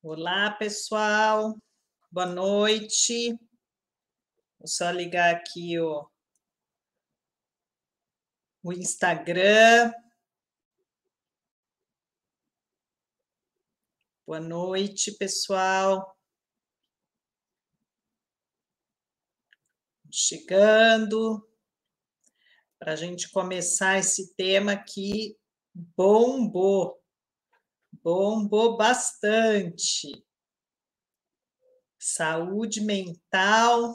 Olá, pessoal. Boa noite. Vou só ligar aqui o Instagram. Boa noite, pessoal. Chegando para a gente começar esse tema que bombou bastante. Saúde mental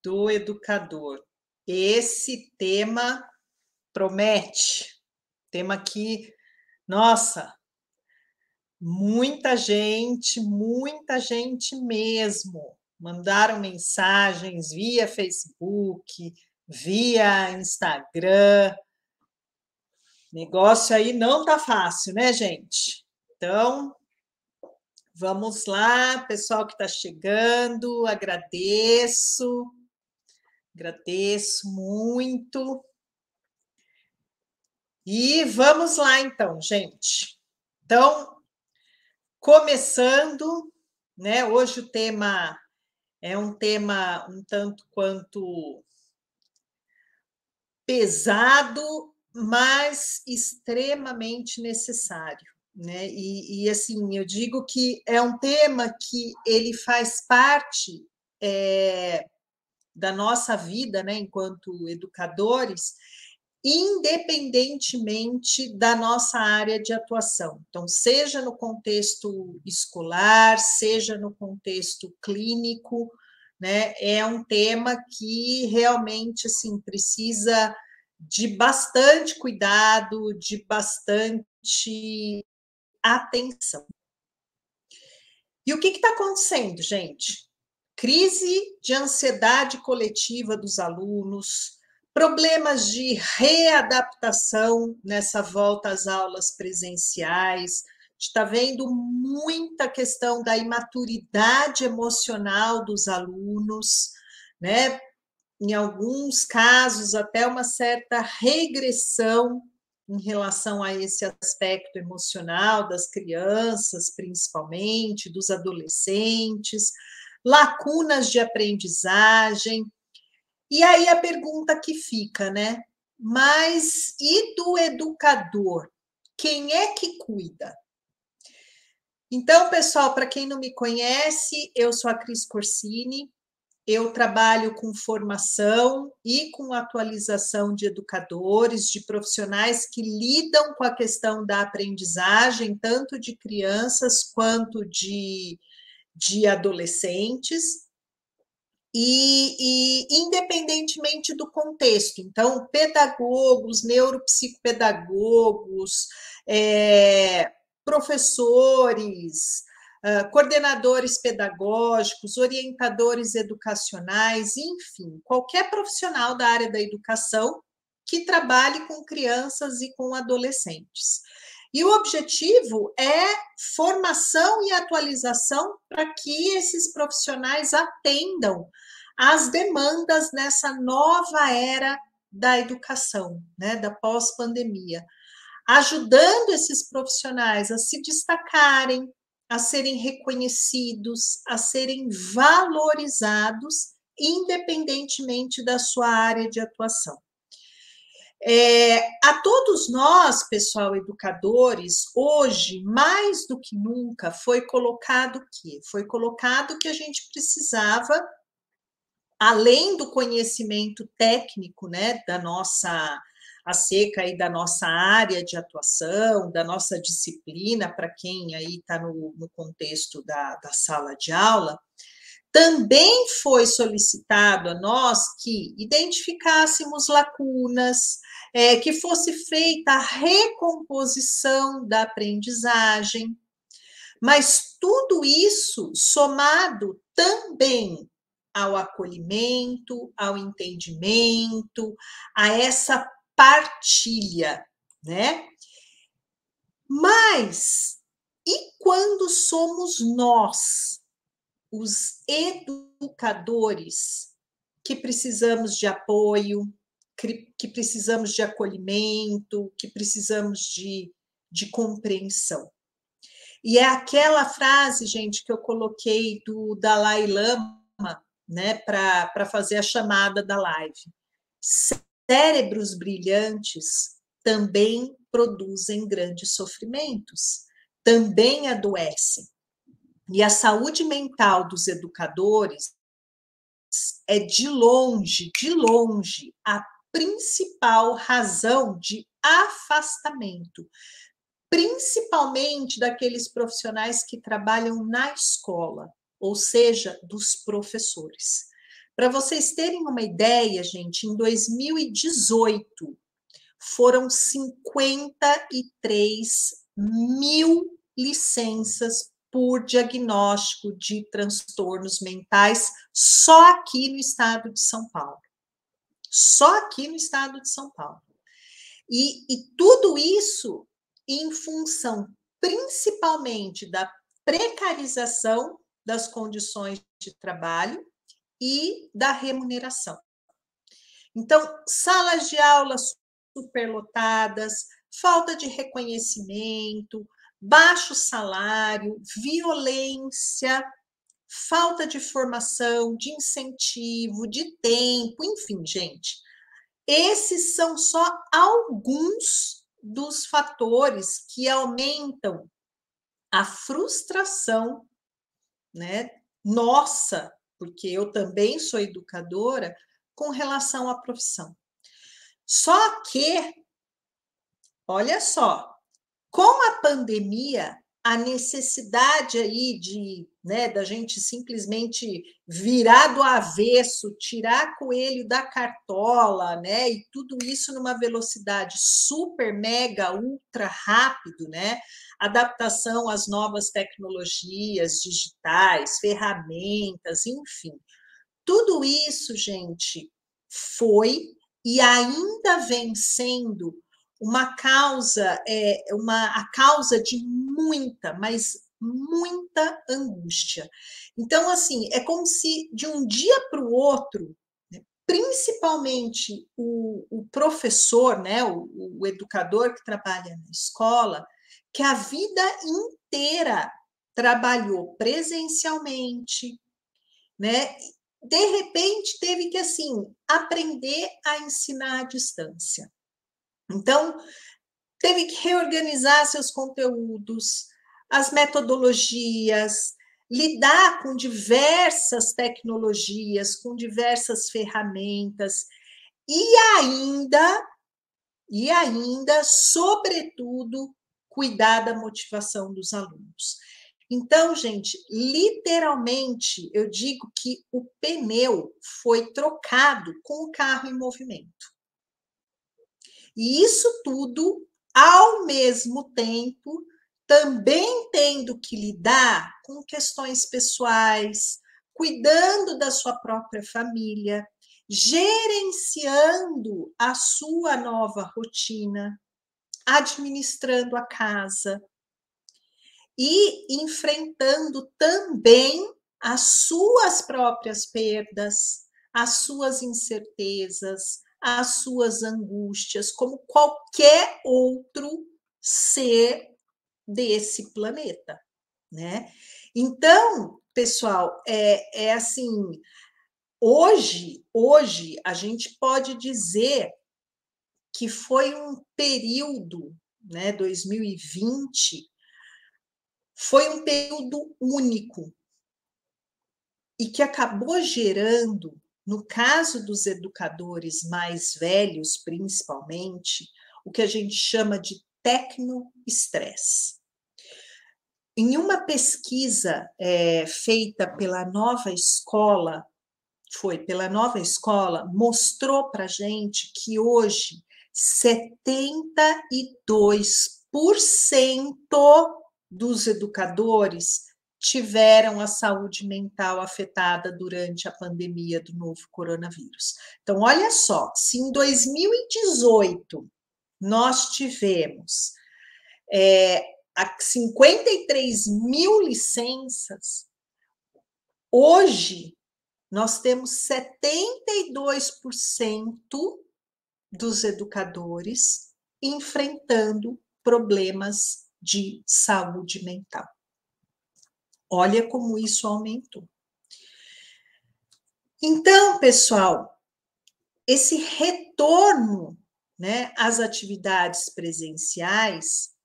do educador. Esse tema promete. Tema que, nossa, muita gente mesmo. Mandaram mensagens via Facebook, via Instagram. Negócio aí não tá fácil, né, gente? Então, vamos lá, pessoal que está chegando, agradeço muito. E vamos lá, então, gente. Então, começando, né? Hoje o tema é um tema um tanto quanto pesado, mas extremamente necessário, né? Assim, eu digo que é um tema que ele faz parte da nossa vida, né? Enquanto educadores, independentemente da nossa área de atuação. Então, seja no contexto escolar, seja no contexto clínico, né? É um tema que realmente assim precisa de bastante cuidado, de bastante atenção. E o que está acontecendo, gente? Crise de ansiedade coletiva dos alunos, problemas de readaptação nessa volta às aulas presenciais, está vendo muita questão da imaturidade emocional dos alunos, né? Em alguns casos, até uma certa regressão em relação a esse aspecto emocional das crianças, principalmente, dos adolescentes, lacunas de aprendizagem. E aí a pergunta que fica, né? Mas e do educador? Quem é que cuida? Então, pessoal, para quem não me conhece, eu sou a Cris Corsini, eu trabalho com formação e com atualização de educadores, de profissionais que lidam com a questão da aprendizagem, tanto de crianças quanto de adolescentes. Independentemente do contexto, então, pedagogos, neuropsicopedagogos, professores, coordenadores pedagógicos, orientadores educacionais, enfim, qualquer profissional da área da educação que trabalhe com crianças e com adolescentes. E o objetivo é formação e atualização para que esses profissionais atendam às demandas nessa nova era da educação, né, da pós-pandemia, ajudando esses profissionais a se destacarem, a serem reconhecidos, a serem valorizados, independentemente da sua área de atuação. A todos nós, pessoal, educadores, hoje, mais do que nunca, foi colocado que a gente precisava, além do conhecimento técnico, né, da nossa acerca aí da nossa área de atuação, da nossa disciplina, para quem aí está no contexto da sala de aula, também foi solicitado a nós que identificássemos lacunas, que fosse feita a recomposição da aprendizagem, mas tudo isso somado também ao acolhimento, ao entendimento, a essa partilha, né? Mas e quando somos nós, os educadores, que precisamos de apoio, que precisamos de acolhimento, que precisamos de compreensão? E é aquela frase, gente, que eu coloquei do Dalai Lama, né, para fazer a chamada da live. Cérebros brilhantes também produzem grandes sofrimentos, também adoecem. E a saúde mental dos educadores é de longe, a principal razão de afastamento, principalmente daqueles profissionais que trabalham na escola, ou seja, dos professores. Para vocês terem uma ideia, gente, em 2018 foram 53 mil licenças por diagnóstico de transtornos mentais só aqui no estado de São Paulo. Só aqui no estado de São Paulo. E tudo isso em função principalmente da precarização das condições de trabalho e da remuneração. Então, salas de aulas superlotadas, falta de reconhecimento, baixo salário, violência, falta de formação, de incentivo, de tempo, enfim, gente. Esses são só alguns dos fatores que aumentam a frustração, né, nossa, porque eu também sou educadora, com relação à profissão. Só que, olha só, com a pandemia, a necessidade aí da gente simplesmente virar do avesso, tirar coelho da cartola, né? E tudo isso numa velocidade super, mega, ultra rápido, né? Adaptação às novas tecnologias digitais, ferramentas, enfim. Tudo isso, gente, foi e ainda vem sendo uma causa, a causa de muita, mas muita angústia. Então, assim, é como se de um dia para o outro, né, principalmente o professor, né, o educador que trabalha na escola, que a vida inteira trabalhou presencialmente, né? De repente teve que assim aprender a ensinar à distância. Então, teve que reorganizar seus conteúdos, as metodologias, lidar com diversas tecnologias, com diversas ferramentas e ainda, sobretudo, cuidar da motivação dos alunos. Então, gente, literalmente, eu digo que o pneu foi trocado com o carro em movimento. E isso tudo, ao mesmo tempo, também tendo que lidar com questões pessoais, cuidando da sua própria família, gerenciando a sua nova rotina, administrando a casa e enfrentando também as suas próprias perdas, as suas incertezas, as suas angústias, como qualquer outro ser desse planeta, né? Então, pessoal, é assim, hoje a gente pode dizer que foi um período, né, 2020, foi um período único e que acabou gerando, no caso dos educadores mais velhos, principalmente, o que a gente chama de tecnoestresse. Em uma pesquisa feita pela Nova Escola, mostrou para a gente que hoje 72% dos educadores tiveram a saúde mental afetada durante a pandemia do novo coronavírus. Então, olha só, se em 2018 nós tivemos 53 mil licenças, hoje nós temos 72% dos educadores enfrentando problemas de saúde mental. Olha como isso aumentou. Então, pessoal, esse retorno, né, às atividades presenciais,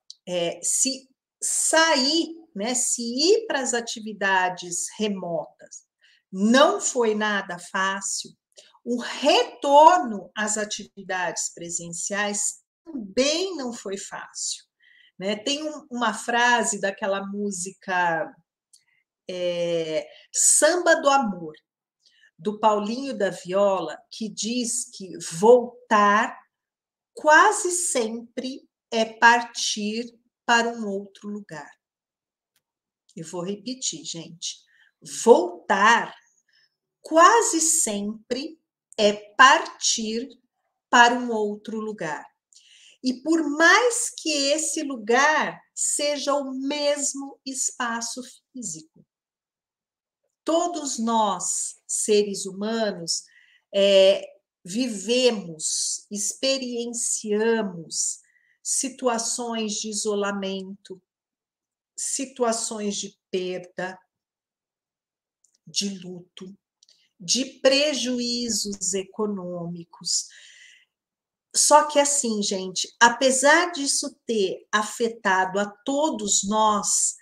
se sair, né, se ir para as atividades remotas, não foi nada fácil. O retorno às atividades presenciais também não foi fácil, né? Tem uma frase daquela música Samba do Amor, do Paulinho da Viola, que diz que voltar quase sempre é partir para um outro lugar. Eu vou repetir, gente. Voltar quase sempre é partir para um outro lugar. E por mais que esse lugar seja o mesmo espaço físico, todos nós, seres humanos, vivemos, experienciamos situações de isolamento, situações de perda, de luto, de prejuízos econômicos. Só que assim, gente, apesar disso ter afetado a todos nós,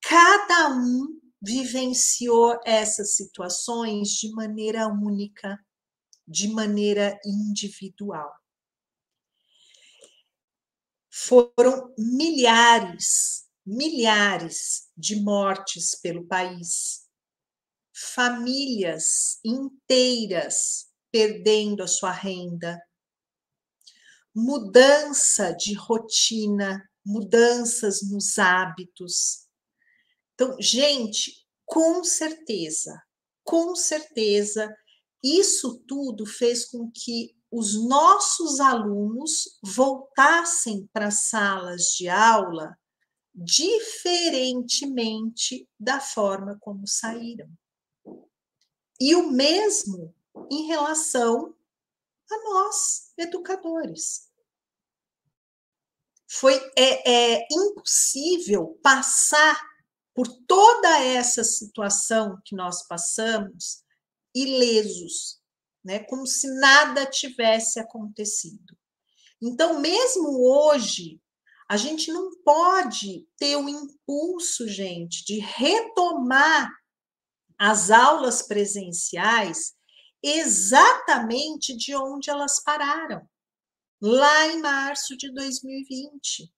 cada um vivenciou essas situações de maneira única, de maneira individual. Foram milhares de mortes pelo país, famílias inteiras perdendo a sua renda, mudança de rotina, mudanças nos hábitos. Então, gente, com certeza, isso tudo fez com que os nossos alunos voltassem para as salas de aula diferentemente da forma como saíram. E o mesmo em relação a nós, educadores. Foi impossível passar por toda essa situação que nós passamos ilesos, né? Como se nada tivesse acontecido. Então, mesmo hoje, a gente não pode ter o impulso, gente, de retomar as aulas presenciais exatamente de onde elas pararam, lá em março de 2020.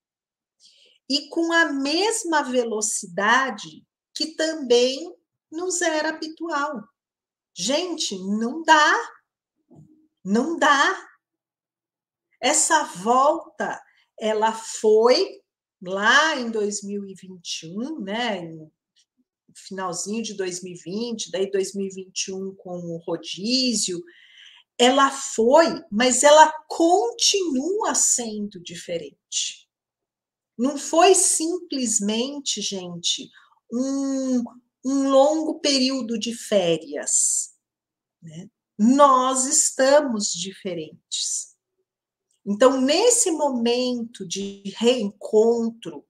E com a mesma velocidade que também nos era habitual. Gente, não dá. Não dá. Essa volta, ela foi lá em 2021, né? No finalzinho de 2020, daí 2021 com o rodízio, ela foi, mas ela continua sendo diferente. Não foi simplesmente, gente, um longo período de férias, né? Nós estamos diferentes. Então, nesse momento de reencontro,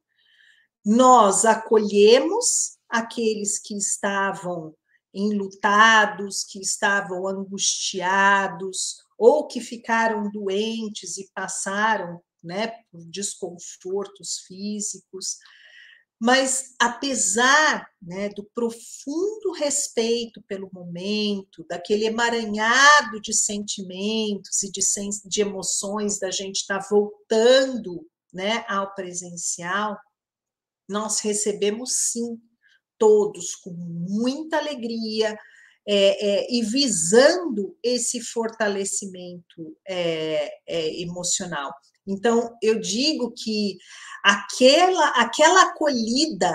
nós acolhemos aqueles que estavam enlutados, que estavam angustiados, ou que ficaram doentes e passaram, né, por desconfortos físicos. Mas, apesar, né, do profundo respeito pelo momento, daquele emaranhado de sentimentos e de emoções da gente estar voltando, né, ao presencial, nós recebemos, sim, todos com muita alegria, e visando esse fortalecimento emocional. Então, eu digo que aquela acolhida,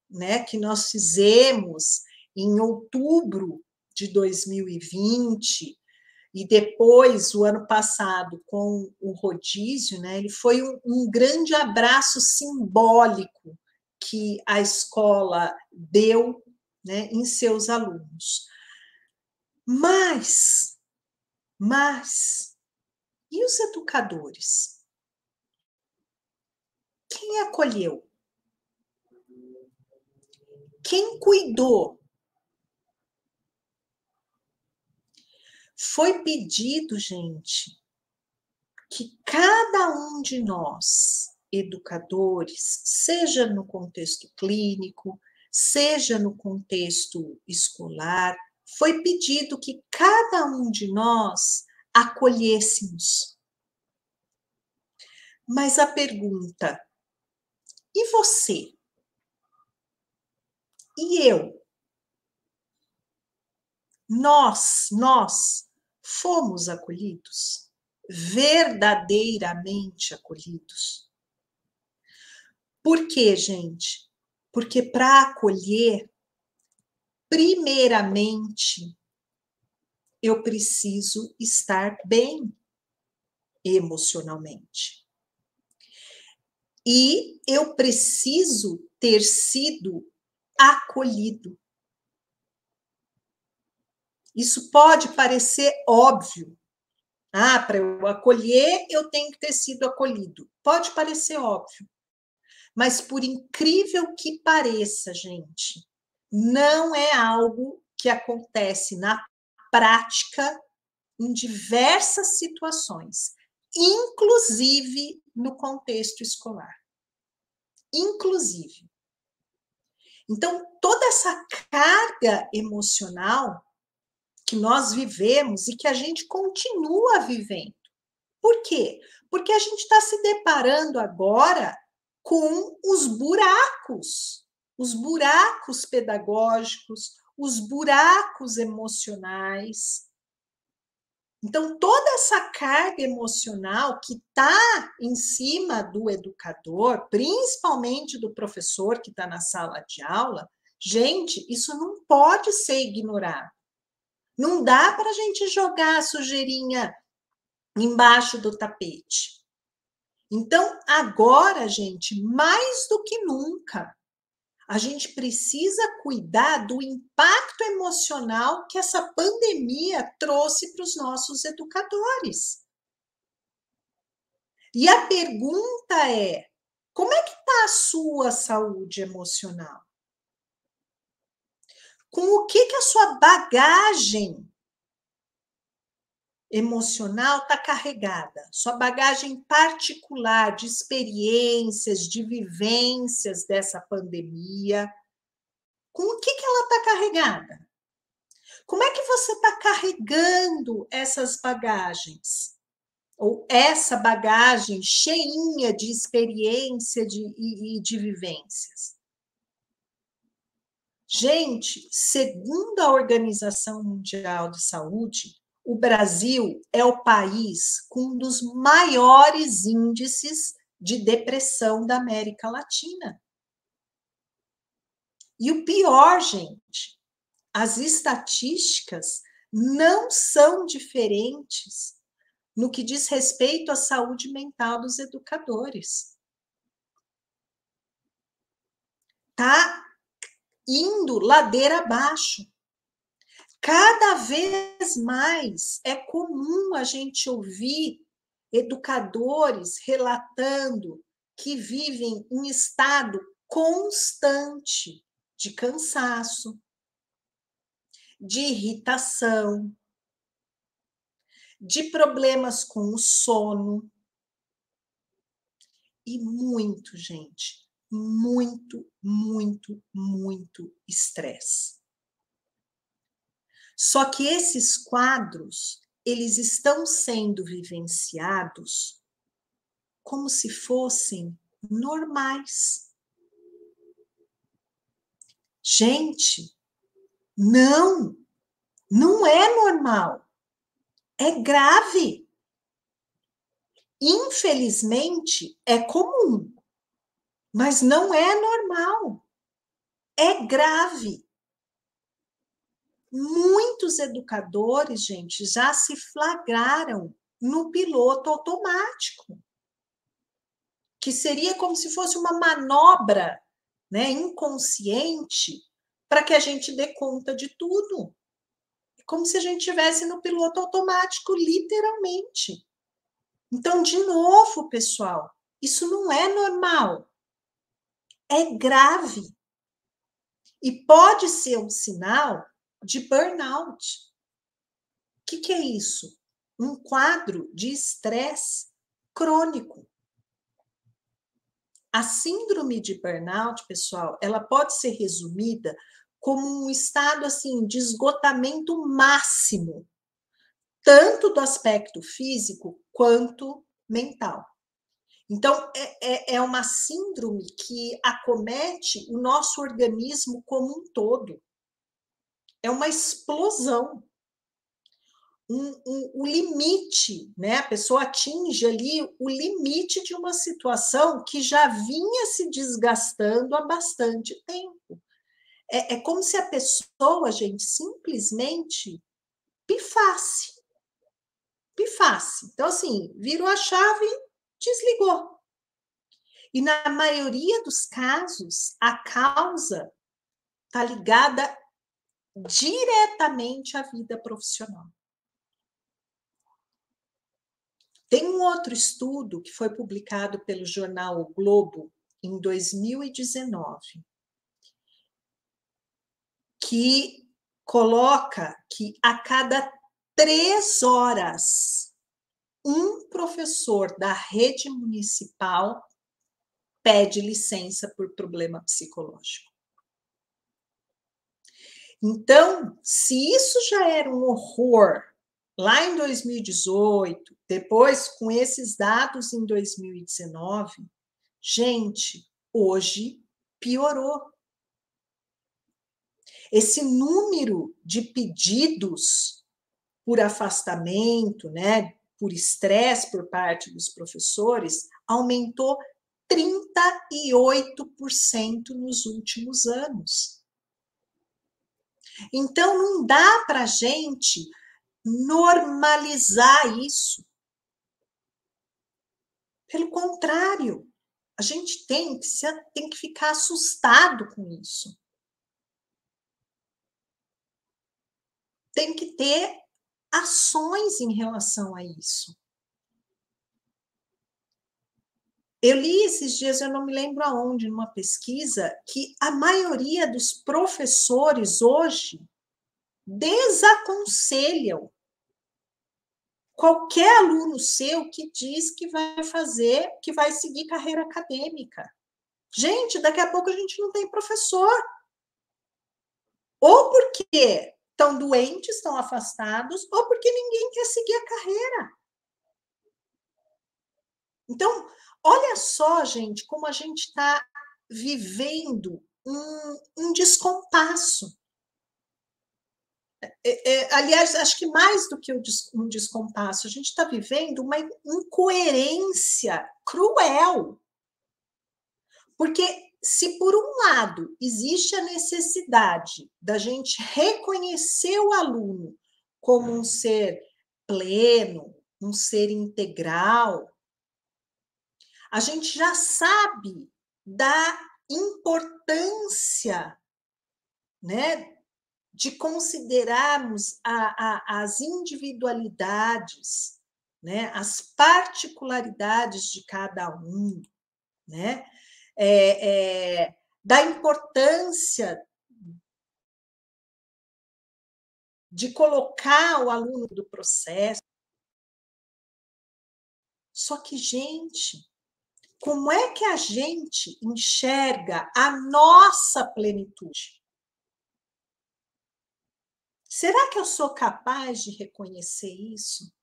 né, que nós fizemos em outubro de 2020 e depois, o ano passado, com o rodízio, né, ele foi um grande abraço simbólico que a escola deu, né, em seus alunos. Mas, e os educadores? Quem acolheu? Quem cuidou? Foi pedido, gente, que cada um de nós, educadores, seja no contexto clínico, seja no contexto escolar, foi pedido que cada um de nós acolhêssemos. Mas a pergunta, e você? E eu? Nós fomos acolhidos? Verdadeiramente acolhidos? Por quê, gente? Porque para acolher, primeiramente, eu preciso estar bem emocionalmente. E eu preciso ter sido acolhido. Isso pode parecer óbvio. Para eu acolher, eu tenho que ter sido acolhido. Pode parecer óbvio. Mas, por incrível que pareça, gente, não é algo que acontece na prática em diversas situações, inclusive no contexto escolar. Inclusive. Então, toda essa carga emocional que nós vivemos e que a gente continua vivendo. Por quê? Porque a gente está se deparando agora com os buracos pedagógicos, os buracos emocionais. Então, toda essa carga emocional que está em cima do educador, principalmente do professor que está na sala de aula, gente, isso não pode ser ignorado. Não dá para a gente jogar a sujeirinha embaixo do tapete. Então, agora, gente, mais do que nunca, a gente precisa cuidar do impacto emocional que essa pandemia trouxe para os nossos educadores. E a pergunta é: como é que está a sua saúde emocional? Com o que a sua bagagem emocional está carregada? Sua bagagem particular de experiências, de vivências dessa pandemia. Com o que ela está carregada? Como é que você está carregando essas bagagens? Ou essa bagagem cheinha de experiência e de vivências? Gente, segundo a Organização Mundial de Saúde, o Brasil é o país com um dos maiores índices de depressão da América Latina. E o pior, gente, as estatísticas não são diferentes no que diz respeito à saúde mental dos educadores. Está indo ladeira abaixo. Cada vez mais é comum a gente ouvir educadores relatando que vivem em estado constante de cansaço, de irritação, de problemas com o sono. E muito, gente, muito estresse. Só que esses quadros, eles estão sendo vivenciados como se fossem normais. Gente, não é normal. É grave. Infelizmente, é comum, mas não é normal. É grave. Muitos educadores, gente, já se flagraram no piloto automático, que seria como se fosse uma manobra, né, inconsciente para que a gente dê conta de tudo. É como se a gente estivesse no piloto automático, literalmente. Então, de novo, pessoal, isso não é normal. É grave. E pode ser um sinal de burnout. O que é isso? Um quadro de estresse crônico. A síndrome de burnout, pessoal, ela pode ser resumida como um estado assim de esgotamento máximo, tanto do aspecto físico quanto mental. Então, é uma síndrome que acomete o nosso organismo como um todo. É uma explosão. O limite, né? A pessoa atinge ali o limite de uma situação que já vinha se desgastando há bastante tempo. É como se a pessoa, gente, simplesmente pifasse. Pifasse. Então, assim, virou a chave e desligou. E na maioria dos casos, a causa está ligada diretamente à vida profissional. Tem um outro estudo que foi publicado pelo jornal O Globo em 2019, que coloca que a cada 3 horas, um professor da rede municipal pede licença por problema psicológico. Então, se isso já era um horror lá em 2018, depois com esses dados em 2019, gente, hoje piorou. Esse número de pedidos por afastamento, né, por estresse por parte dos professores, aumentou 38% nos últimos anos. Então, não dá para a gente normalizar isso. Pelo contrário, a gente tem que ficar assustado com isso. Tem que ter ações em relação a isso. Eu li esses dias, eu não me lembro aonde, numa pesquisa, que a maioria dos professores hoje desaconselham qualquer aluno seu que diz que vai fazer, que vai seguir carreira acadêmica. Gente, daqui a pouco a gente não tem professor. Ou porque estão doentes, estão afastados, ou porque ninguém quer seguir a carreira. Então, olha só, gente, como a gente está vivendo um descompasso. Aliás, acho que mais do que um descompasso, a gente está vivendo uma incoerência cruel. Porque se, por um lado, existe a necessidade da gente reconhecer o aluno como um ser pleno, um ser integral, a gente já sabe da importância, né, de considerarmos as individualidades, né, as particularidades de cada um, né, da importância de colocar o aluno do processo. Só que, gente, como é que a gente enxerga a nossa plenitude? Será que eu sou capaz de reconhecer isso?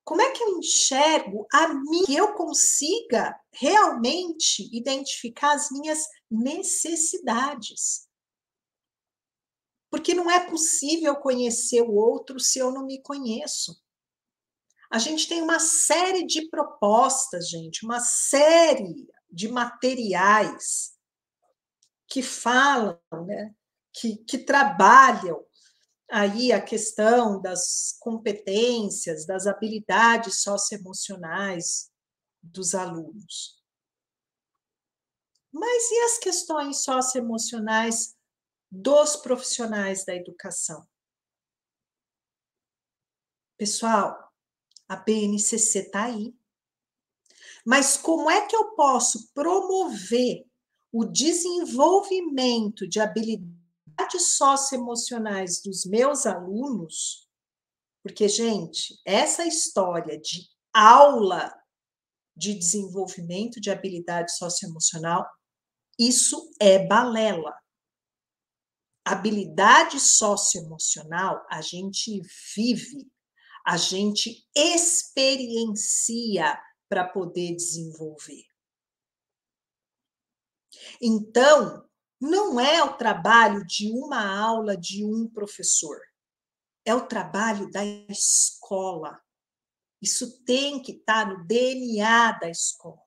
Como é que eu enxergo a mim, que eu consiga realmente identificar as minhas necessidades? Porque não é possível conhecer o outro se eu não me conheço. A gente tem uma série de propostas, gente, uma série de materiais que falam, né, que trabalham aí a questão das competências, das habilidades socioemocionais dos alunos. Mas e as questões socioemocionais dos profissionais da educação? Pessoal, a BNCC está aí. Mas como é que eu posso promover o desenvolvimento de habilidades socioemocionais dos meus alunos? Porque, gente, essa história de aula de desenvolvimento de habilidade socioemocional, isso é balela. Habilidade socioemocional a gente vive, a gente experiencia para poder desenvolver. Então, não é o trabalho de uma aula de um professor, é o trabalho da escola. Isso tem que estar no DNA da escola.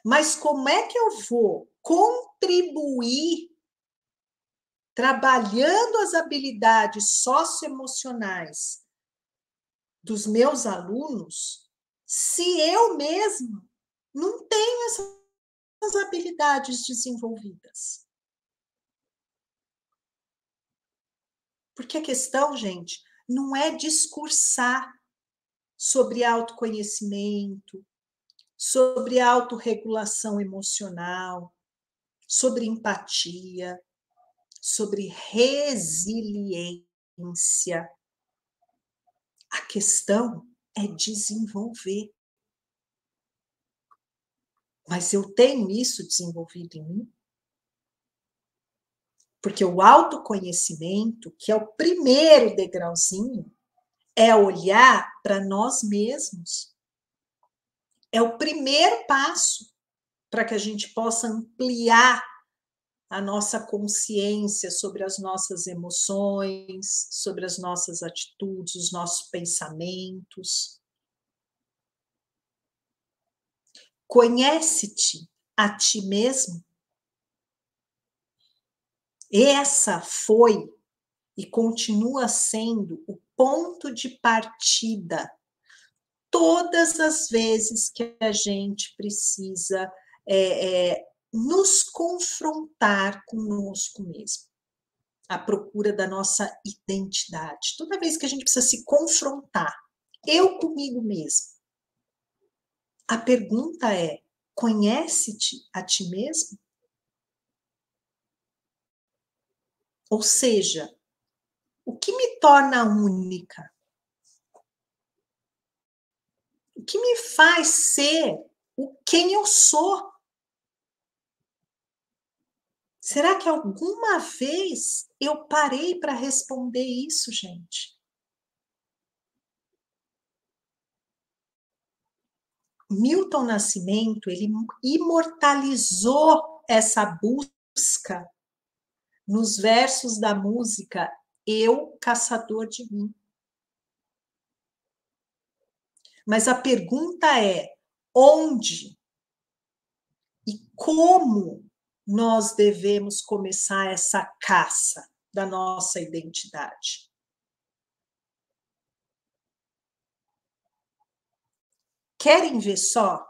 Mas como é que eu vou contribuir trabalhando as habilidades socioemocionais dos meus alunos se eu mesmo não tenho essas habilidades desenvolvidas? Porque a questão, gente, não é discursar sobre autoconhecimento, sobre autorregulação emocional, sobre empatia, sobre resiliência. A questão é desenvolver. Mas eu tenho isso desenvolvido em mim? Porque o autoconhecimento, que é o primeiro degrauzinho, é olhar para nós mesmos. É o primeiro passo para que a gente possa ampliar a nossa consciência sobre as nossas emoções, sobre as nossas atitudes, os nossos pensamentos. Conhece-te a ti mesmo? Essa foi e continua sendo o ponto de partida todas as vezes que a gente precisa nos confrontar conosco mesmo, à procura da nossa identidade. Toda vez que a gente precisa se confrontar, eu comigo mesmo, a pergunta é: conhece-te a ti mesmo? Ou seja, o que me torna única? O que me faz ser quem eu sou? Será que alguma vez eu parei para responder isso, gente? Milton Nascimento, ele imortalizou essa busca nos versos da música Eu, Caçador de Mim. Mas a pergunta é: onde e como nós devemos começar essa caça da nossa identidade? Querem ver só?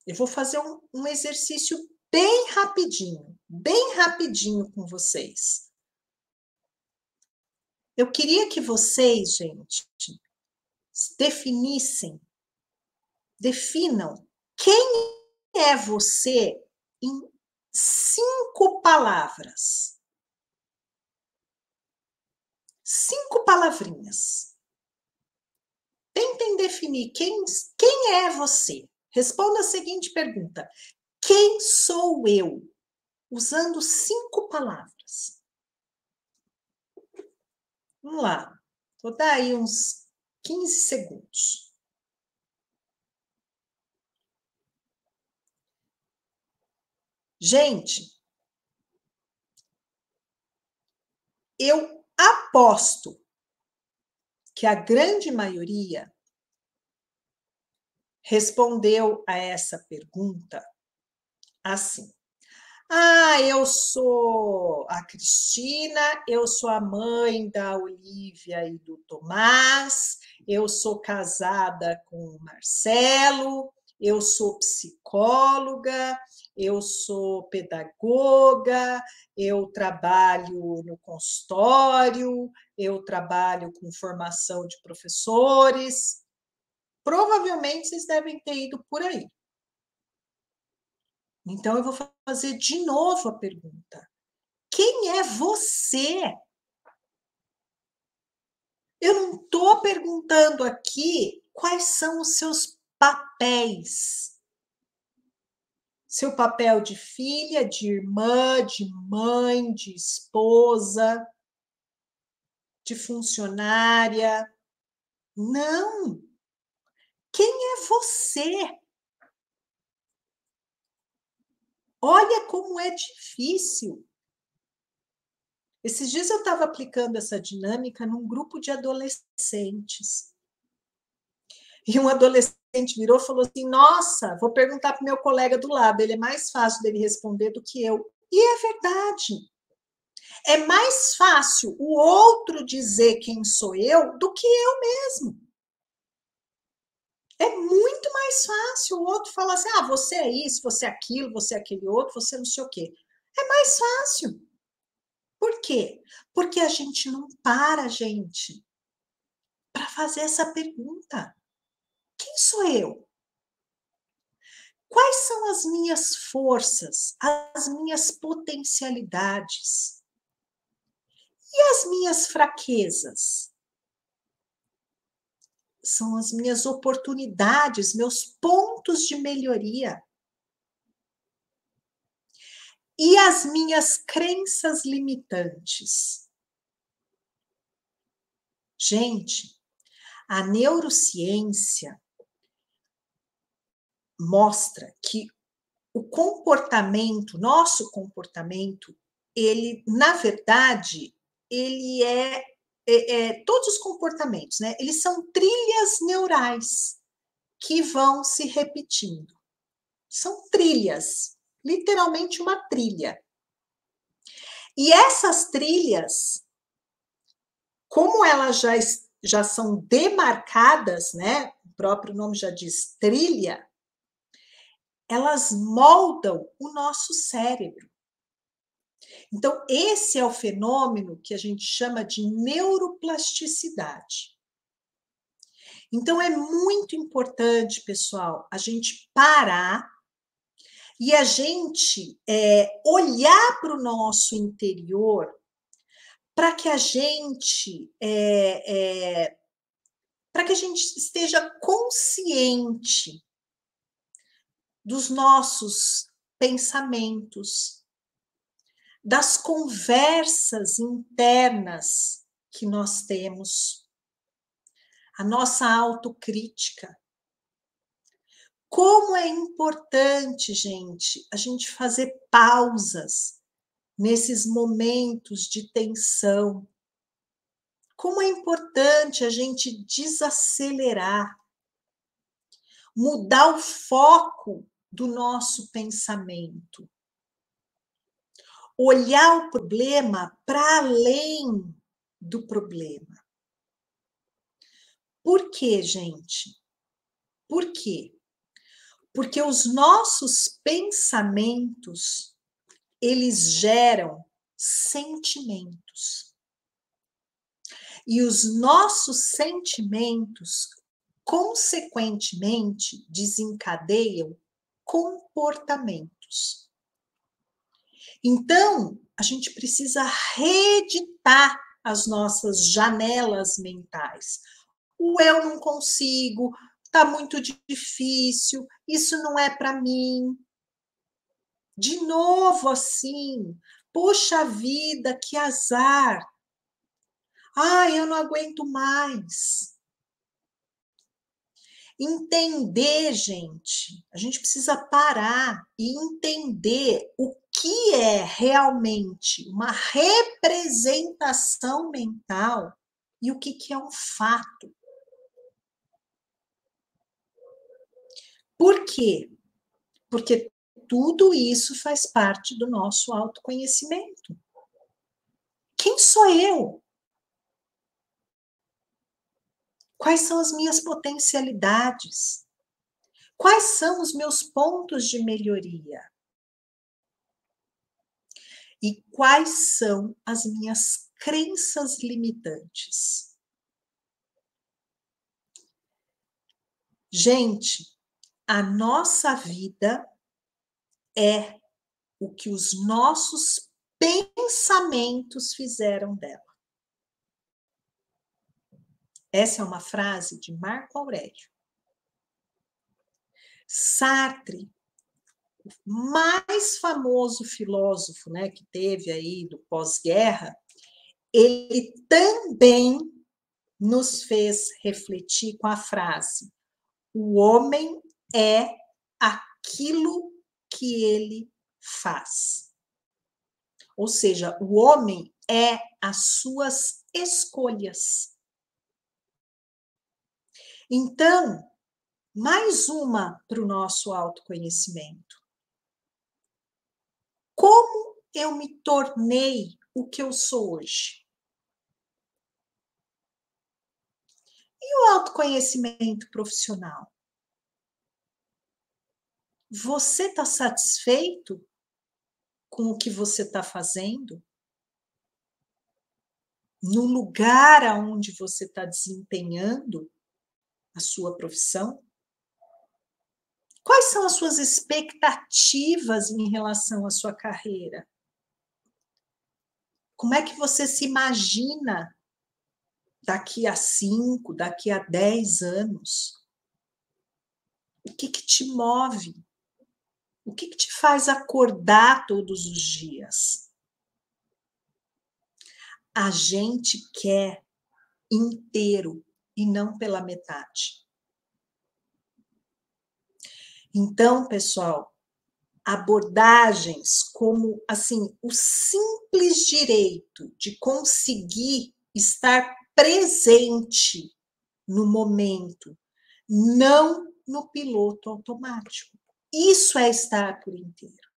Eu vou fazer um exercício bem rapidinho com vocês. Eu queria que vocês, gente, definam quem é você em 5 palavras. 5 palavrinhas. Tentem definir quem é você. Responda a seguinte pergunta: quem sou eu? Usando 5 palavras. Vamos lá. Vou dar aí uns 15 segundos. Gente, eu aposto que a grande maioria respondeu a essa pergunta assim: ah, eu sou a Cristina, eu sou a mãe da Olivia e do Tomás, eu sou casada com o Marcelo, eu sou psicóloga, eu sou pedagoga, eu trabalho no consultório, eu trabalho com formação de professores. Provavelmente vocês devem ter ido por aí. Então, eu vou fazer de novo a pergunta. Quem é você? Eu não estou perguntando aqui quais são os seus papéis. Seu papel de filha, de irmã, de mãe, de esposa, de funcionária. Não. Quem é você? Olha como é difícil. Esses dias eu estava aplicando essa dinâmica num grupo de adolescentes. E um adolescente virou e falou assim: Nossa, vou perguntar para o meu colega do lado, ele é mais fácil dele responder do que eu. E é verdade. É mais fácil o outro dizer quem sou eu do que eu mesmo. É muito mais fácil o outro falar assim: ah, você é isso, você é aquilo, você é aquele outro, você não sei o quê. É mais fácil. Por quê? Porque a gente não para, gente, para fazer essa pergunta. Quem sou eu? Quais são as minhas forças, as minhas potencialidades e as minhas fraquezas? São as minhas oportunidades, meus pontos de melhoria. E as minhas crenças limitantes. Gente, a neurociência mostra que o comportamento, nosso comportamento, ele, na verdade, ele todos os comportamentos, né? Eles são trilhas neurais que vão se repetindo. São trilhas, literalmente uma trilha. E essas trilhas, como elas já são demarcadas, né? O próprio nome já diz trilha, elas moldam o nosso cérebro. Então, esse é o fenômeno que a gente chama de neuroplasticidade. Então, é muito importante, pessoal, a gente parar e a gente olhar para o nosso interior para que a gente esteja consciente dos nossos pensamentos, das conversas internas que nós temos, a nossa autocrítica. Como é importante, gente, a gente fazer pausas nesses momentos de tensão. Como é importante a gente desacelerar, mudar o foco do nosso pensamento, olhar o problema para além do problema. Por quê, gente? Por quê? Porque os nossos pensamentos, eles geram sentimentos. E os nossos sentimentos, consequentemente, desencadeiam comportamentos. Então, a gente precisa reeditar as nossas janelas mentais. O eu não consigo, está muito difícil, isso não é para mim. De novo assim, puxa vida, que azar. Ai, eu não aguento mais. Entender, gente, a gente precisa parar e entender o que é realmente uma representação mental e o que é um fato. Por quê? Porque tudo isso faz parte do nosso autoconhecimento. Quem sou eu? Quais são as minhas potencialidades? Quais são os meus pontos de melhoria? E quais são as minhas crenças limitantes? Gente, a nossa vida é o que os nossos pensamentos fizeram dela. Essa é uma frase de Marco Aurélio. Sartre, o mais famoso filósofo, né, que teve aí do pós-guerra, ele também nos fez refletir com a frase: o homem é aquilo que ele faz. Ou seja, o homem é as suas escolhas. Então, mais uma para o nosso autoconhecimento. Como eu me tornei o que eu sou hoje? E o autoconhecimento profissional? Você está satisfeito com o que você está fazendo? No lugar aonde você está desempenhando a sua profissão? Quais são as suas expectativas em relação à sua carreira? Como é que você se imagina daqui a 5, daqui a 10 anos? O que te move? O que te faz acordar todos os dias? A gente quer inteiro e não pela metade. Então, pessoal, abordagens como assim, o simples direito de conseguir estar presente no momento, não no piloto automático. Isso é estar por inteiro.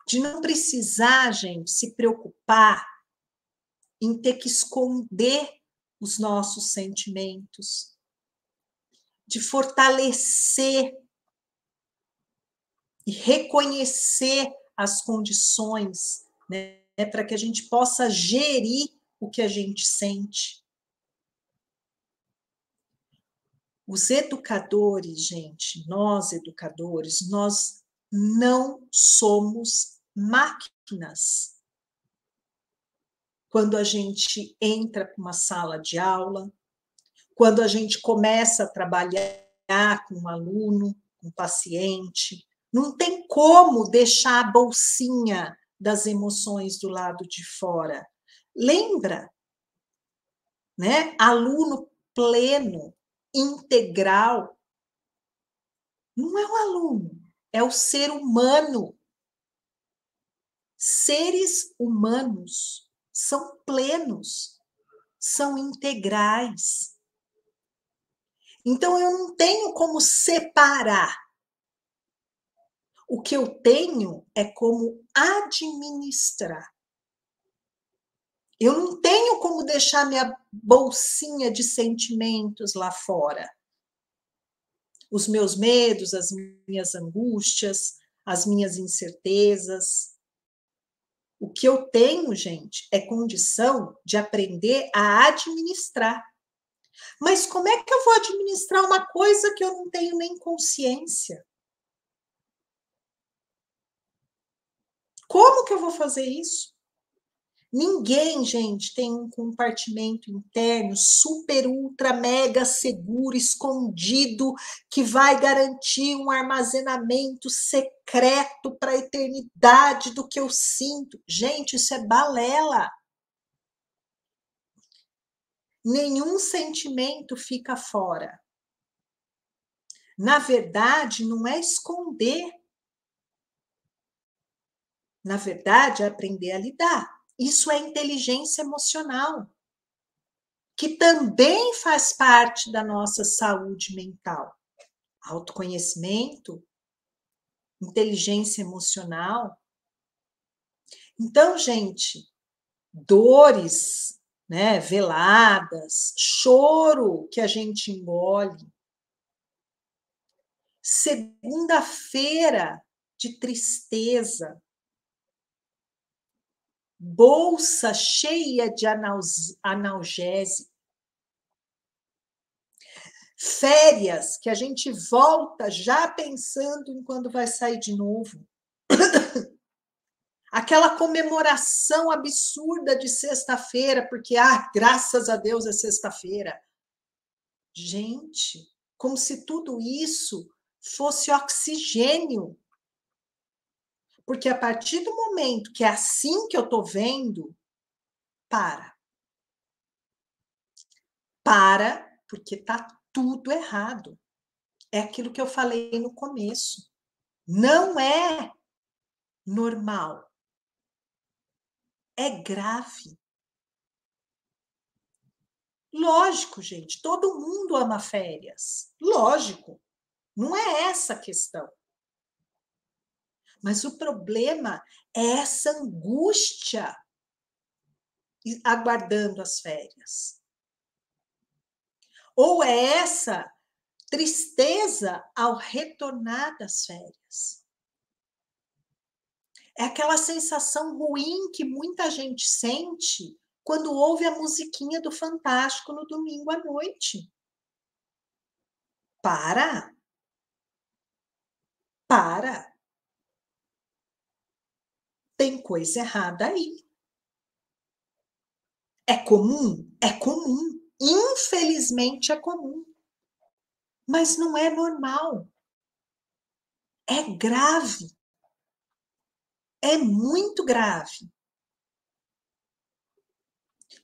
De não precisar, gente, se preocupar em ter que esconder os nossos sentimentos, de fortalecer e reconhecer as condições, né, para que a gente possa gerir o que a gente sente. Os educadores, gente, nós educadores, nós não somos máquinas. Quando a gente entra para uma sala de aula, quando a gente começa a trabalhar com um aluno, com um paciente, não tem como deixar a bolsinha das emoções do lado de fora. Lembra, né? Aluno pleno, integral, não é o aluno, é o ser humano. Seres humanos são plenos, são integrais. Então, eu não tenho como separar. O que eu tenho é como administrar. Eu não tenho como deixar minha bolsinha de sentimentos lá fora. Os meus medos, as minhas angústias, as minhas incertezas. O que eu tenho, gente, é condição de aprender a administrar. Mas como é que eu vou administrar uma coisa que eu não tenho nem consciência? Como que eu vou fazer isso? Ninguém, gente, tem um compartimento interno super, ultra, mega seguro, escondido, que vai garantir um armazenamento secreto para a eternidade do que eu sinto. Gente, isso é balela. Nenhum sentimento fica fora. Na verdade, não é esconder. Na verdade, é aprender a lidar. Isso é inteligência emocional, que também faz parte da nossa saúde mental. Autoconhecimento, inteligência emocional. Então, gente, dores, né, veladas, choro que a gente engole, segunda-feira de tristeza, bolsa cheia de analgésico, Férias que a gente volta já pensando em quando vai sair de novo. Aquela comemoração absurda de sexta-feira, porque, graças a Deus é sexta-feira. Gente, como se tudo isso fosse oxigênio. Porque a partir do momento que é assim que eu estou vendo, para. Para, porque está tudo errado. É aquilo que eu falei no começo. Não é normal. É grave. Lógico, gente, todo mundo ama férias. Lógico. Não é essa a questão. Mas o problema é essa angústia aguardando as férias. Ou é essa tristeza ao retornar das férias. É aquela sensação ruim que muita gente sente quando ouve a musiquinha do Fantástico no domingo à noite. Para! Para! Tem coisa errada aí. É comum? É comum. Infelizmente é comum. Mas não é normal. É grave. É muito grave.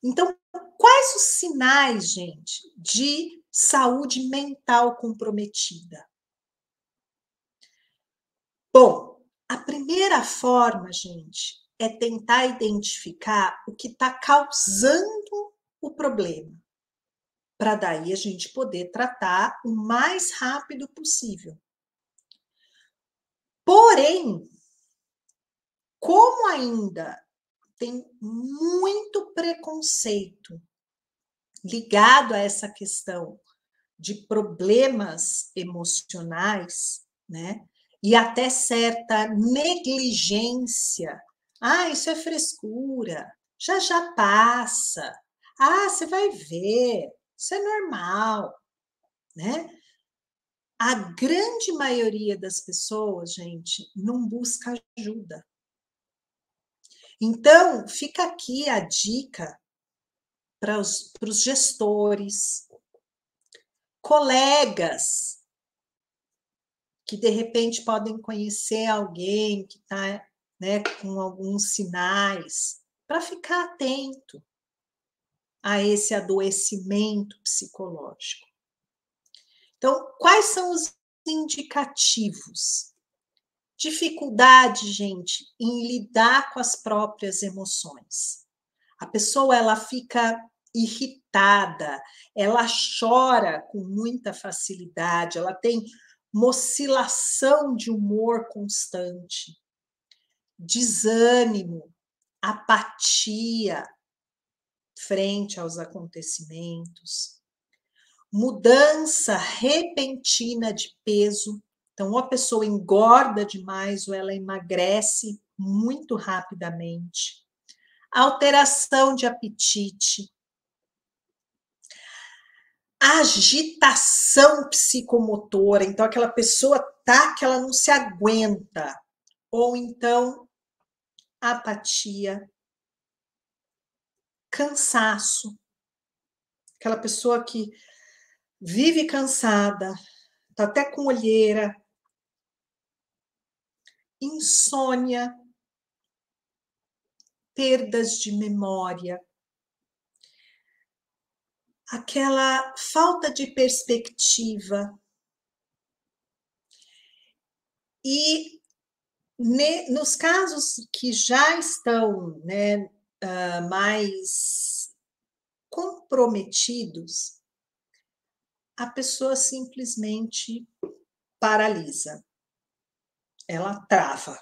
Então, quais os sinais, gente, de saúde mental comprometida? Bom, a primeira forma, gente, é tentar identificar o que está causando o problema, para daí a gente poder tratar o mais rápido possível. Porém, como ainda tem muito preconceito ligado a essa questão de problemas emocionais, né? E até certa negligência. Isso é frescura, já já passa. Você vai ver, isso é normal, né? A grande maioria das pessoas, gente, não busca ajuda. Então, fica aqui a dica para os gestores, colegas, que de repente podem conhecer alguém que está, né, com alguns sinais, para ficar atento a esse adoecimento psicológico. Então, quais são os indicativos? Dificuldade, gente, em lidar com as próprias emoções. A pessoa ela fica irritada, ela chora com muita facilidade, ela tem uma oscilação de humor constante, desânimo, apatia frente aos acontecimentos, mudança repentina de peso. Então, ou a pessoa engorda demais ou ela emagrece muito rapidamente. Alteração de apetite, agitação psicomotora, então aquela pessoa tá que ela não se aguenta, ou então apatia, cansaço, aquela pessoa que vive cansada, tá até com olheira, insônia, perdas de memória, aquela falta de perspectiva. E nos casos que já estão, né, mais comprometidos, a pessoa simplesmente paralisa, ela trava.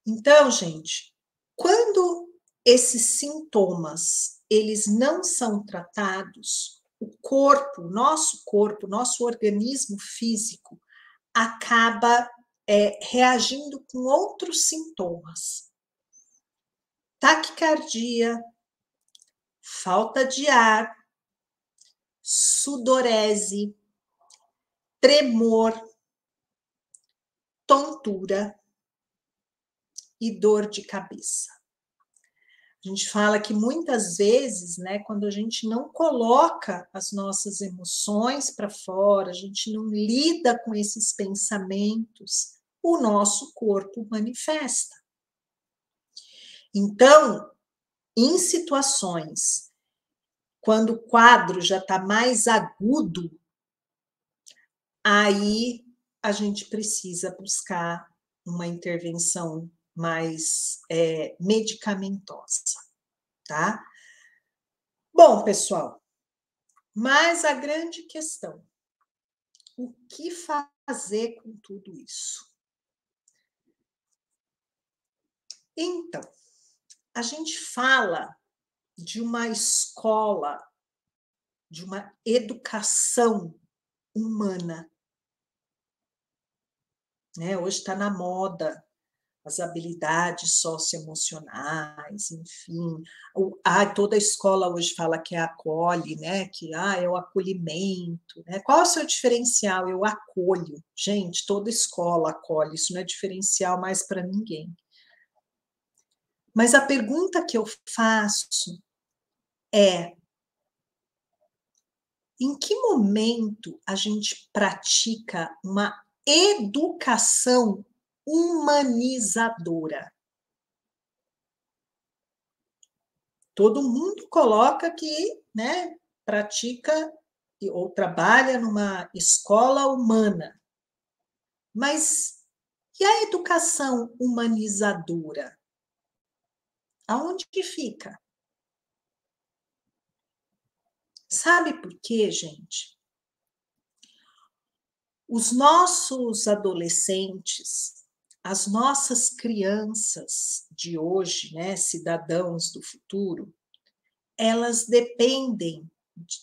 Então, gente, quando esses sintomas eles não são tratados, o corpo, nosso organismo físico acaba reagindo com outros sintomas. Taquicardia, falta de ar, sudorese, tremor, tontura e dor de cabeça. A gente fala que muitas vezes, né, quando a gente não coloca as nossas emoções para fora, a gente não lida com esses pensamentos, o nosso corpo manifesta. Então, em situações quando o quadro já está mais agudo, aí a gente precisa buscar uma intervenção mais medicamentosa, tá? Bom, pessoal, mas a grande questão, o que fazer com tudo isso? Então, a gente fala de uma escola, de uma educação humana, né? Hoje está na moda as habilidades socioemocionais, enfim. Toda a escola hoje fala que é acolhe, né? Que é o acolhimento. Né? Qual é o seu diferencial? Eu acolho. Gente, toda escola acolhe, isso não é diferencial mais para ninguém. Mas a pergunta que eu faço é: em que momento a gente pratica uma educação humanizadora? Todo mundo coloca que, né, pratica ou trabalha numa escola humana. Mas e a educação humanizadora? Aonde que fica? Sabe por quê, gente? Os nossos adolescentes, as nossas crianças de hoje, né, cidadãos do futuro, elas dependem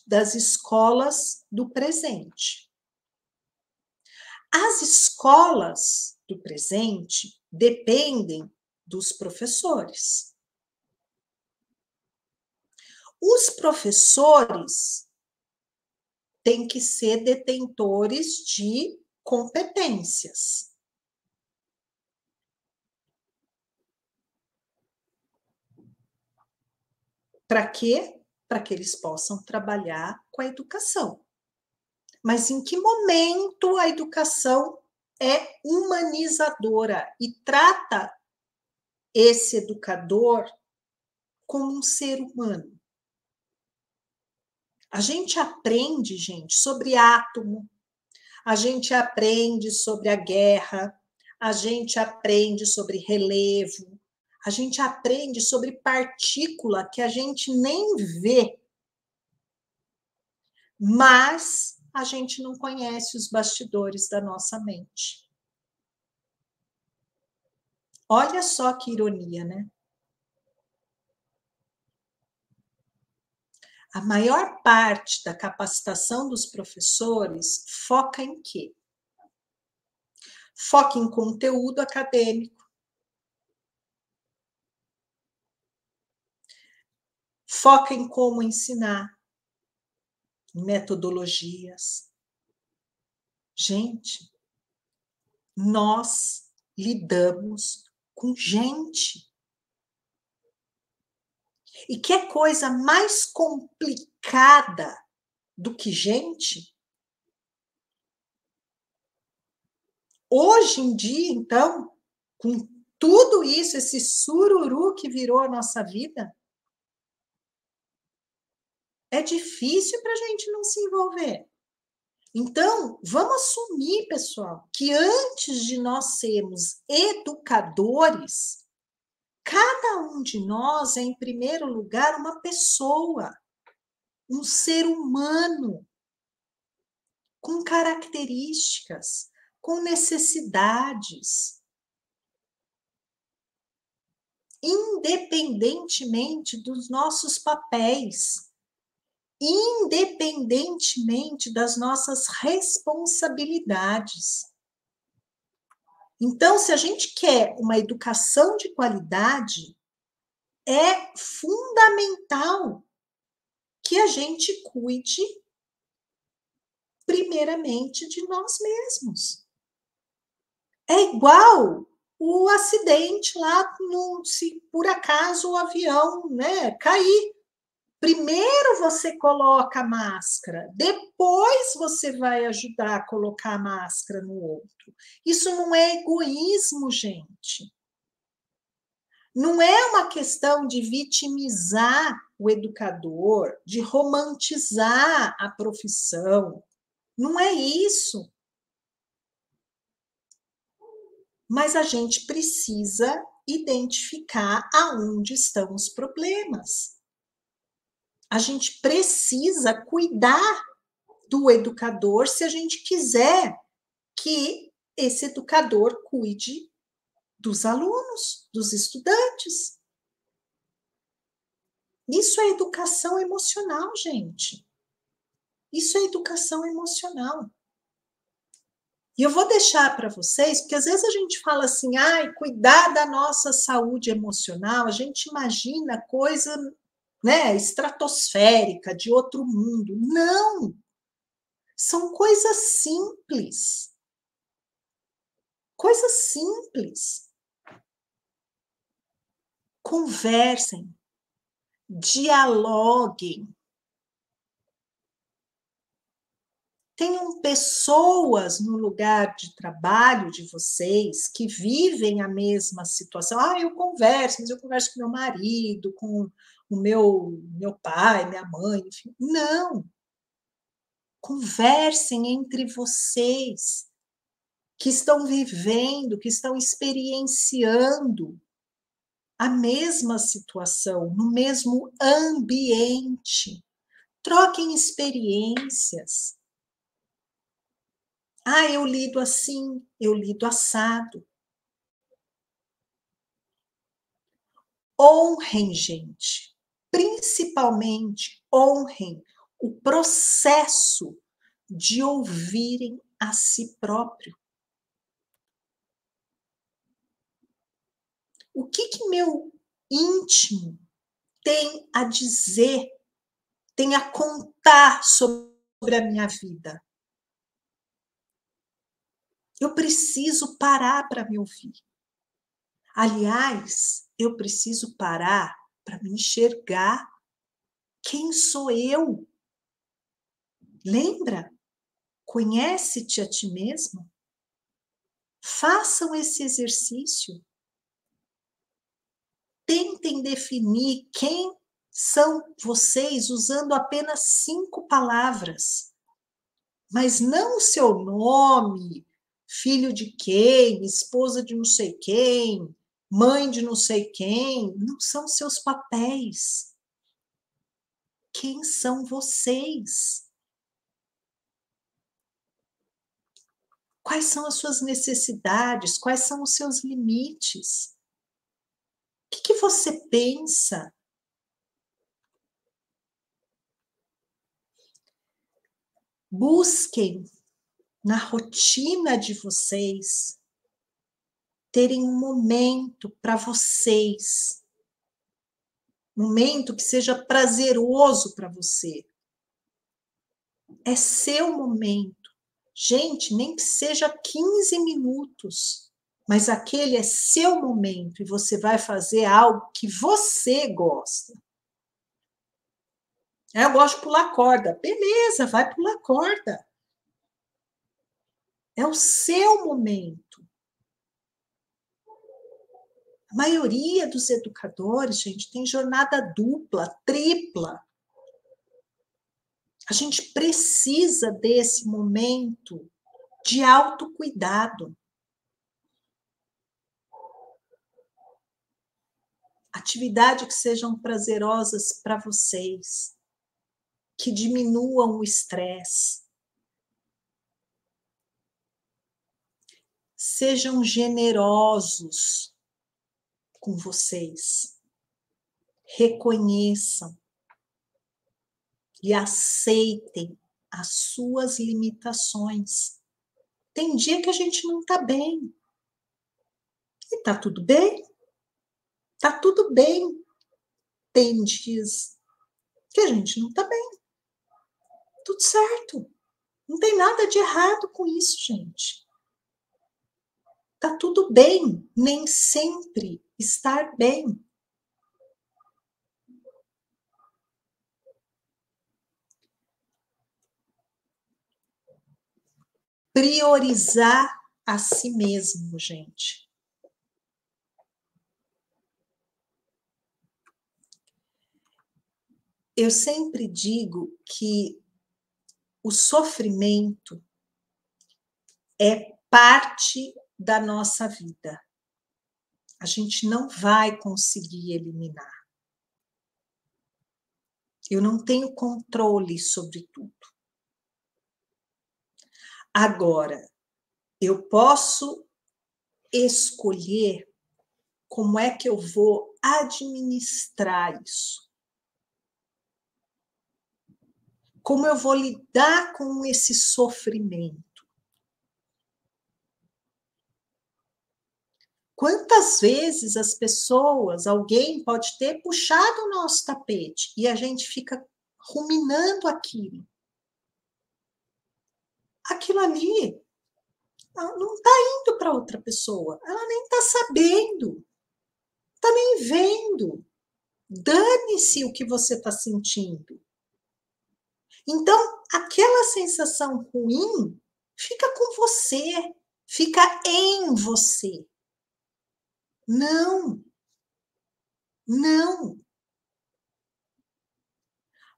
das escolas do presente. As escolas do presente dependem dos professores. Os professores têm que ser detentores de competências. Para quê? Para que eles possam trabalhar com a educação. Mas em que momento a educação é humanizadora e trata esse educador como um ser humano? A gente aprende, gente, sobre átomo, a gente aprende sobre a guerra, a gente aprende sobre relevo, a gente aprende sobre partícula que a gente nem vê, mas a gente não conhece os bastidores da nossa mente. Olha só que ironia, né? A maior parte da capacitação dos professores foca em quê? Foca em conteúdo acadêmico, foca em como ensinar, em metodologias. Gente, nós lidamos com gente. E que coisa mais complicada do que gente? Hoje em dia, então, com tudo isso, esse sururu que virou a nossa vida, é difícil para a gente não se envolver. Então, vamos assumir, pessoal, que antes de nós sermos educadores, cada um de nós é, em primeiro lugar, uma pessoa, um ser humano, com características, com necessidades. Independentemente dos nossos papéis, independentemente das nossas responsabilidades. Então, se a gente quer uma educação de qualidade, é fundamental que a gente cuide primeiramente de nós mesmos. É igual o acidente lá, se por acaso o avião, né, cair. Primeiro você coloca a máscara, depois você vai ajudar a colocar a máscara no outro. Isso não é egoísmo, gente. Não é uma questão de vitimizar o educador, de romantizar a profissão. Não é isso. Mas a gente precisa identificar aonde estão os problemas. A gente precisa cuidar do educador se a gente quiser que esse educador cuide dos alunos, dos estudantes. Isso é educação emocional, gente. Isso é educação emocional. E eu vou deixar para vocês, porque às vezes a gente fala assim, ai, cuidar da nossa saúde emocional, a gente imagina coisa, né, estratosférica, de outro mundo. Não! São coisas simples. Coisas simples. Conversem, dialoguem. Tenham pessoas no lugar de trabalho de vocês que vivem a mesma situação. Ah, eu converso, mas eu converso com meu marido, com o meu pai, minha mãe, enfim. Não. Conversem entre vocês que estão vivendo, que estão experienciando a mesma situação, no mesmo ambiente. Troquem experiências. Ah, eu lido assim, eu lido assado. Honrem, gente. Principalmente honrem o processo de ouvirem a si próprio. O que meu íntimo tem a dizer, tem a contar sobre a minha vida? Eu preciso parar para me ouvir. Aliás, eu preciso parar para me enxergar. Quem sou eu? Lembra? Conhece-te a ti mesmo? Façam esse exercício. Tentem definir quem são vocês usando apenas 5 palavras. Mas não o seu nome, filho de quem, esposa de não sei quem, mãe de não sei quem. Não são seus papéis. Quem são vocês? Quais são as suas necessidades? Quais são os seus limites? O que você pensa? Busquem na rotina de vocês terem um momento para vocês, um momento que seja prazeroso para você. É seu momento. Gente, nem que seja 15 minutos, mas aquele é seu momento e você vai fazer algo que você gosta. Eu gosto de pular corda. Beleza, vai pular corda. É o seu momento. A maioria dos educadores, gente, tem jornada dupla, tripla. A gente precisa desse momento de autocuidado. Atividades que sejam prazerosas para vocês, que diminuam o estresse. Sejam generosos com vocês. Reconheçam e aceitem as suas limitações. Tem dia que a gente não está bem. E está tudo bem. Está tudo bem. Tem dias que a gente não está bem. Tudo certo. Não tem nada de errado com isso, gente. Tá tudo bem, nem sempre estar bem. Priorizar a si mesmo, gente. Eu sempre digo que o sofrimento é parte da nossa vida. A gente não vai conseguir eliminar. Eu não tenho controle sobre tudo. Agora, eu posso escolher como é que eu vou administrar isso. Como eu vou lidar com esse sofrimento. Quantas vezes as pessoas, alguém pode ter puxado o nosso tapete e a gente fica ruminando aquilo. Aquilo ali não está indo para outra pessoa, ela nem está sabendo, está nem vendo. Dane-se o que você está sentindo. Então, aquela sensação ruim fica com você, fica em você. Não.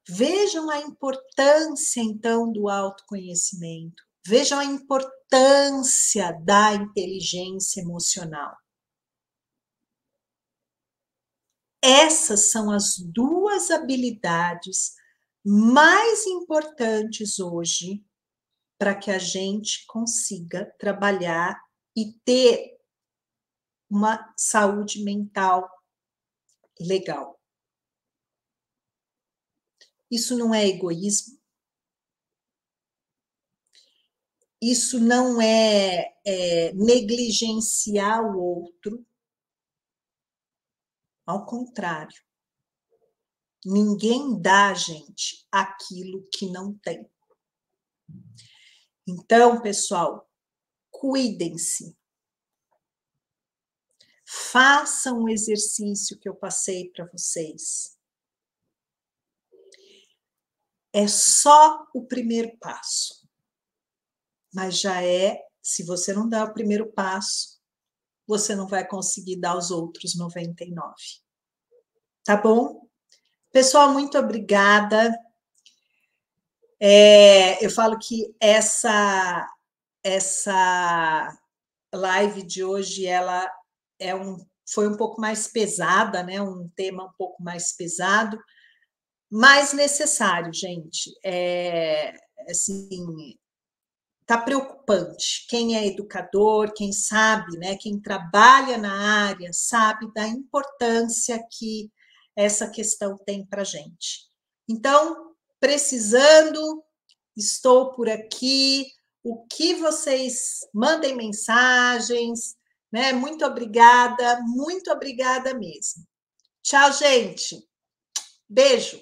Vejam a importância, então, do autoconhecimento. Vejam a importância da inteligência emocional. Essas são as duas habilidades mais importantes hoje para que a gente consiga trabalhar e ter uma saúde mental legal. Isso não é egoísmo. Isso não é negligenciar o outro. Ao contrário. Ninguém dá, gente, aquilo que não tem. Então, pessoal, cuidem-se. Façam o exercício que eu passei para vocês. É só o primeiro passo. Mas já se você não dá o primeiro passo, você não vai conseguir dar os outros 99. Tá bom? Pessoal, muito obrigada. Eu falo que essa live de hoje ela foi um pouco mais pesada, né? Um tema um pouco mais pesado, mas necessário, gente. Assim, tá preocupante. Quem é educador, quem sabe, né? Quem trabalha na área sabe da importância que essa questão tem para a gente. Então, precisando, estou por aqui. O que vocês mandem mensagens, né? Muito obrigada mesmo. Tchau, gente. Beijo.